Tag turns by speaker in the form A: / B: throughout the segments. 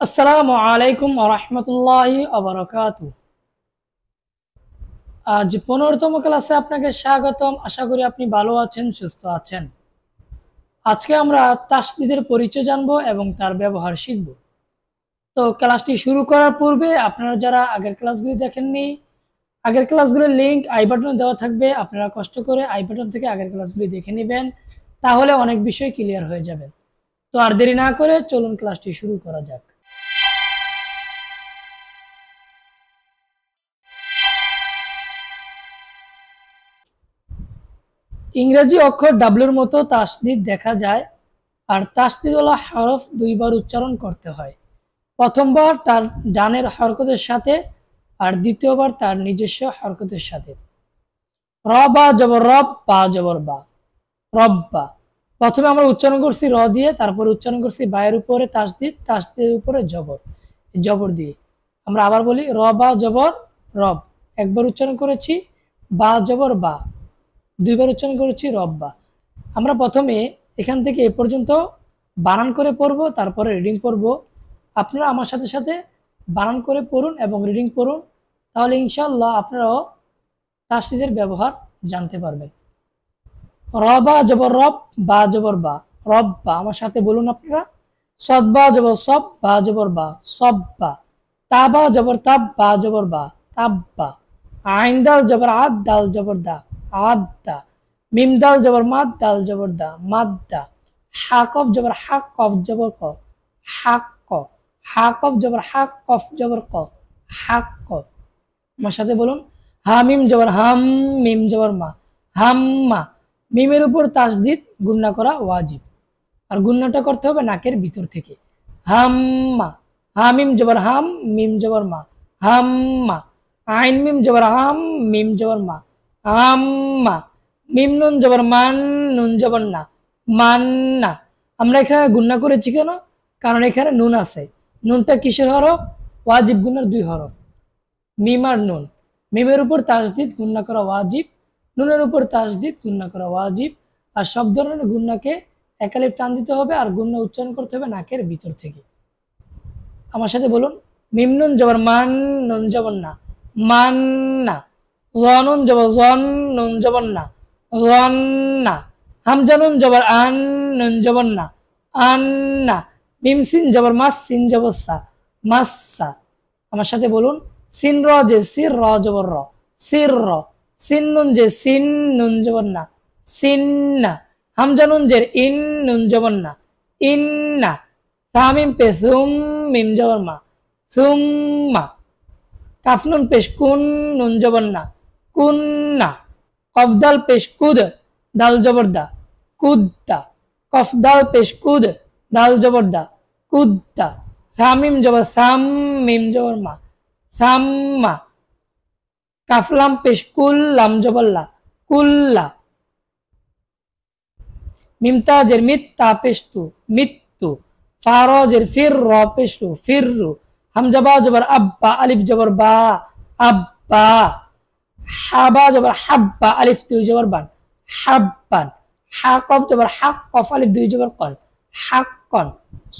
A: আসসালামু আলাইকুম ওয়া রাহমাতুল্লাহি ওয়া বারাকাতুহু। আজ 15তম ক্লাসে আপনাকে স্বাগতম। আশা করি আপনি ভালো আছেন, সুস্থ আছেন। আজকে আমরা তাসদীদের পরিচয় জানব এবং তার ব্যবহার শিখব। তো ক্লাসটি শুরু করার পূর্বে আপনারা যারা আগের ক্লাসগুলি দেখেননি, আগের ক্লাসগুলোর লিংক আই বাটনে দেওয়া থাকবে। আপনারা কষ্ট করে আই বাটন থেকে আগের ক্লাসগুলি দেখে নেবেন, তাহলে অনেক বিষয় ক্লিয়ার হয়ে যাবে। তো আর দেরি না করে চলুন ক্লাসটি শুরু করা যাক। ইংরেজি অক্ষর ডাব্লুর মতো তাসদীদ দেখা যায়, আর তাসদীদওয়ালা হরফ দুইবার উচ্চারণ করতে হয়। প্রথমবার তার ডানের হরকতের সাথে আর দ্বিতীয়বার তার নিজস্ব হরকতের সাথে। র বা জবর রব, বা জবর বা, রব্বা। প্রথমে আমরা উচ্চারণ করছি র দিয়ে, তারপরে উচ্চারণ করছি বায়ের উপরে তাসদীদ, তাসদীদের উপরে জবর, জবর দিয়ে। আমরা আবার বলি র বা জবর রব, একবার উচ্চারণ করেছি, বা জবর বা, দুইবার উচ্চারণ করেছি রব্বা। আমরা প্রথমে এখান থেকে এ পর্যন্ত বানান করে পড়ব, তারপরে রিডিং পড়ব। আপনারা আমার সাথে সাথে বানান করে পড়ুন এবং রিডিং পড়ুন, তাহলে ইনশাআল্লাহ আপনারাও তাসদীদের ব্যবহার জানতে পারবেন। র বা জবর রব, বা জবর বা, রব্বা। আমার সাথে বলুন আপনারা। সদ বা জবর সব, বা জবর বা, সব্বা। তা বা জবর তাব, বা জবর বা, তাব্বা। আইন দাল জবর আদ, দাল জবর দা, আদা। মিম দাল জবর মাদ, দাল জবর দা, মাদ্দা। হা কফ জবর হাক, কফ জবর ক, হাক ক। হা কফ জবর হাক, কফ জবর ক, হাক ক। আমার সাথে বলুন। হা মিম জবর হাম, মিম জবর মা, হাম্মা। মিমের উপর তাসদীদ গুণনা করা ওয়াজিব, আর গুণনাটা করতে হবে নাকের ভিতর থেকে। হাম্মা। হা মিম জবর হাম, মিম জবর মা, হাম্মা। আইন মিম জবর আম, মিম জবর মা, আম্মা। মিম নুন জবর মান, নুন জবর না, মান্না। আমরা এখানে গুণনা করেছি কেন? কারণ এখানে নুন আছে। নুনটা কিসের হরফ? ওয়াজিব গুণার দুই হরফ, মিম আর নুন। মিমের উপর তাসদীদ গুণনা করা ওয়াজিব, নুনের উপর তাসদীদ গুণনা করা ওয়াজিব। আর সব ধরনের গুণনাকে একালিপ টান দিতে হবে, আর গুণনা উচ্চারণ করতে হবে নাকের ভিতর থেকে। আমার সাথে বলুন। মিম নুন জবর মান, নুন জবর না, মান্না। নুন জবর জন, নুন জবর না, রন্না। হামজা নুন জবর আন, নুন জবর না, আন্না। মিম সিন জবর মাস, সিন জবর সা, মাসসা। আমার সাথে বলুন। সিন র যে সির, র জবর র, সির র। সিন নুন যে সিন, নুন জবর না, সিন্না। হামজা নুন জের ইন, নুন জবর না, ইন্না। তামিম পেশ হুম, মিম জবর মা, সুম্মা। কাফ নুন পেশ কুন, নুন জবর না, কুন্না। কফ দাল পেশ কুদ, দাল জবর দা, কুদ্দা। কফ দাল পেশ কুদ, দাল জবর দা, কুদ্দা। সামিম জবর সাম, মিম জবর মা, সাম্মা। কাফলাম পেশ কুল, লাম জবর লা, কুল্লা। মিমতা জের মিত, তা পেশ তু, মিত্তু। ফার জের ফির, র পেশ রু, ফিররু। হামজা বা জবর আব্বা, আলিফ জবর বা, আব্বা। হাবা জবর হাব্বা, আলিফ দুই জবর বান, হাব্বান। হা কফ জবর হাক, কফ আলিফ দুই জবর কন, হাক্কন।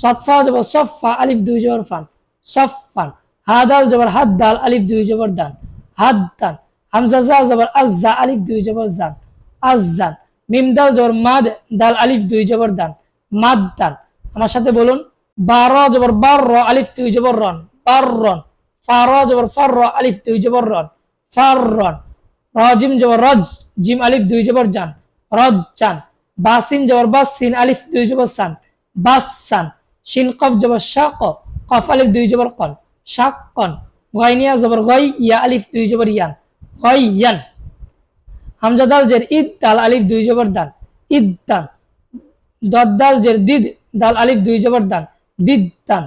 A: সফা জবর সফা, আলিফ দুই জবর ফান, সফান। হাদাল জবর হাদ, দাল আলিফ দুই জবর দান, হাদ্দান। হামজা জা জবর আজ্জা, আলিফ দুই জবর জান, আজ্জান। মিম দাল জবর মাদ, দাল আলিফ দুই জবর দান, মাদ্দান। আমার সাথে বলুন। বার জবর বার, র আলিফ দুই জবর রন, বাররন। ফার জবর ফার, র আলিফ দুই জবর রন, ফাররন। রজিম জবর রজ, জিম আলিফ দুই জবর জান, রজ্জান। বাসিন জবর বাস, সিন আলিফ দুই জবর সান, বাসান। শিন কফ জবর শাক, কফ আলিফ দুই জবর কন, শাক্কন। গয়নিয়া জবর গই, ইয়া আলিফ দুই জবর ইয়ান, গইয়ান। হামজা দাল জের ইদ, দাল আলিফ দুই জবর দান, ইদ্দান। দদ দাল জের দিদ, দাল আলিফ দুই জবর দান, দিদ্দান,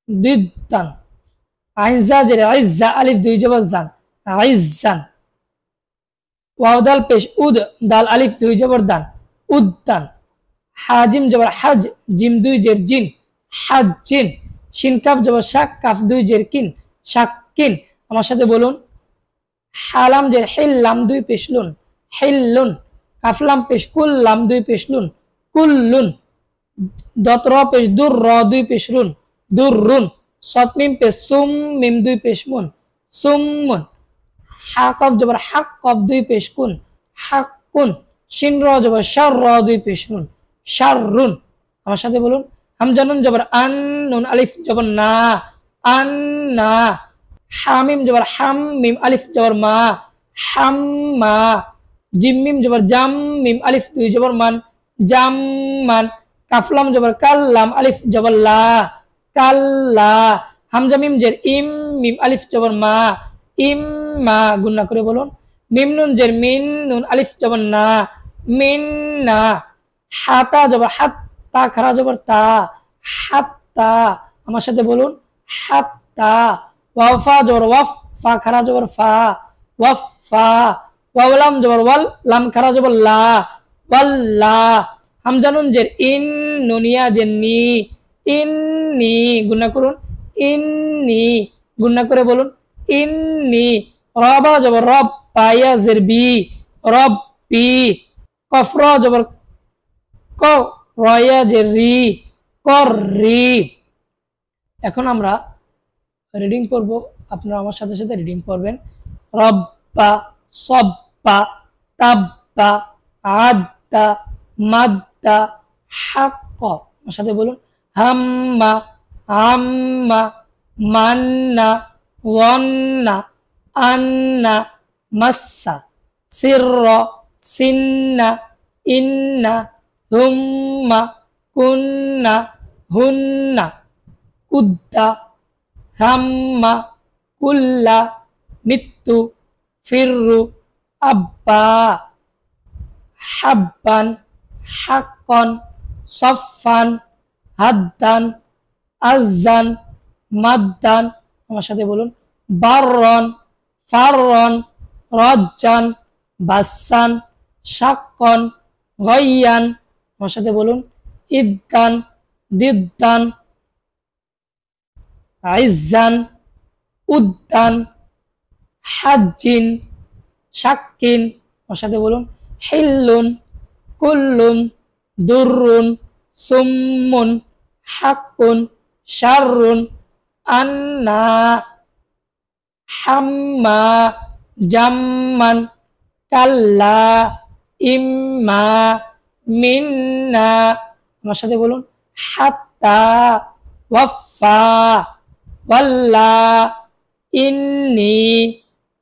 A: দিদ্দান। আইনজা জের আইজ্জা, আলিফ দুই জবর জান, আইজ্জান। ওয়াও দাল পেশ উদ, দাল আলিফ দুই জবর দান, উদ্দান। হাজিম জবর হাজ, জিম দুই জের জিন, হাজিন। শিন কাফ জবর শাক, কাফ দুই জের কিন, শাক্কিন। আমার সাথে বলুন। হালাম জের হিল, লাম দুই পেশলুন, হিল্লুন। কাফলাম পেশ কুল, লাম দুই পেশলুন, কুল্লুন। দত র পেশ দুর, র দুই পেশরুন, দুররুন, সৎ মিম পেশ সুম, মিম দুই পেশ মুন, সুমমুন। হা কফ জবর হাক, কফ দুই পেশ কুন, হাক্কুন। শিন র জবর শার, র দুই পেশ নুন, শাররুন। আমার সাথে বলুন, হামজা নুন জবর আন, নুন আলিফ জবর না, আন্না। হামিম জবর হাম, মিম আলিফ জবর মা, হাম্মা। জিম মিম জবর জাম, মিম আলিফ দুই জবর মান, জাম্মান। কাফলাম জবর কাল, লাম আলিফ জবর লা, কাল্লা। হামজা মিম জের ইম, মিম আলিফ জবর মা, ইম্মা। গুণনা করে বলুন, মিম নুন জের মিন, নুন আলিফ জবর না, মিন্না। হাতা জবর হাত, তা খারা জবর তা, হাত্তা। আমার সাথে বলুন, হাত্তা। ওয়াফা জবর ওয়াফ, ফা খারা জবর ফা, ওয়াফা। ওয়ালাম জবর ওয়াল, লাম খারা জবর লা, ওয়াল্লা। হামজা নুন জের ইন, নুনিয়া জের নি, ইন্নি। গুণনা করুন, ইন্নি। গুণনা করে বলুন, ইন্নি। রবা জবর রব, পায়া জের বি, রব্বি। কফর জবর ক, রয়া জের রি, কররি। এখন আমরা রিডিং পড়ব, আপনারা আমার সাথে সাথে রিডিং পড়বেন। রব্বা, সব্বা, তাব্বা, আদ্দা, মাদ্দা, হাক্কা। আমার সাথে বলুন, হাম্মা, আম্মা, মান্না, গন্না, আন্না, মাস্সা। সিররা, সিন্না, ইন্না, হুম্মা, কুন্না, হুন্না। কুদ্দা, হাম্মা, কুল্লা, মৃত্যু, ফিররু, আব্বা। হাব্বান, হাক্কন, সফান, হাদ্দান, আজান, মাদ্দান। আমার সাথে বলুন, বাররন, ফাররন, রজ্জান, বাসান, শাক্কন, গয়ান। আমার সাথে বলুন, ইদ্দান, দিদ্দান, আইজান, উদ্দান, হাজ্জিন, শাক্কিন। আমার সাথে বলুন, হিল্লুন, কুল্লুন, দুররুন, সুম্মুন, হাক্কুন, শাররুন, আন্না। হাম্মা, জাম্মান, কাল্লা, ইম্মা, মিন্না। আমার সাথে বলুন, হাত্তা, ওয়াফা, ওয়াল্লা, ইন্নি,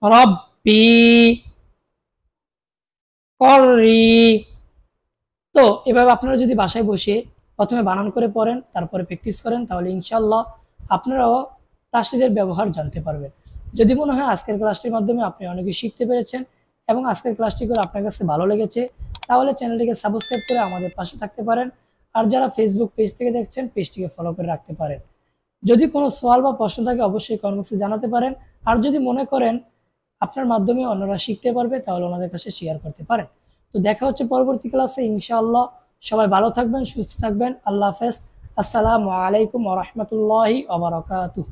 A: রব্বি, কররি। তো এভাবে আপনারা যদি বাসায় বসে প্রথমে বানান করে পড়েন, তারপরে প্র্যাকটিস করেন, তাহলে ইনশাআল্লাহ আপনারাও তাসদীদের ব্যবহার জানতে পারবেন। যদি মনে হয় আজকের ক্লাসটির মাধ্যমে আপনি অনেকে শিখতে পেরেছেন এবং আজকের ক্লাসটি করে আপনার কাছে ভালো লেগেছে, তাহলে চ্যানেলটিকে সাবস্ক্রাইব করে আমাদের পাশে থাকতে পারেন। আর যারা ফেসবুক পেজ থেকে দেখছেন, পেজটিকে ফলো করে রাখতে পারেন। যদি কোনো সওয়াল বা প্রশ্ন থাকে অবশ্যই কমেন্ট বক্সে জানাতে পারেন। আর যদি মনে করেন আপনার মাধ্যমে অন্যরা শিখতে পারবে, তাহলে ওনাদের কাছে শেয়ার করতে পারেন। তো দেখা হচ্ছে পরবর্তী ক্লাসে ইনশাআল্লাহ। সবাই ভালো থাকবেন, সুস্থ থাকবেন। আল্লাহ হাফেজ। আসসালামু আলাইকুম ওয়া রাহমাতুল্লাহি ওয়া বারাকাতুহু।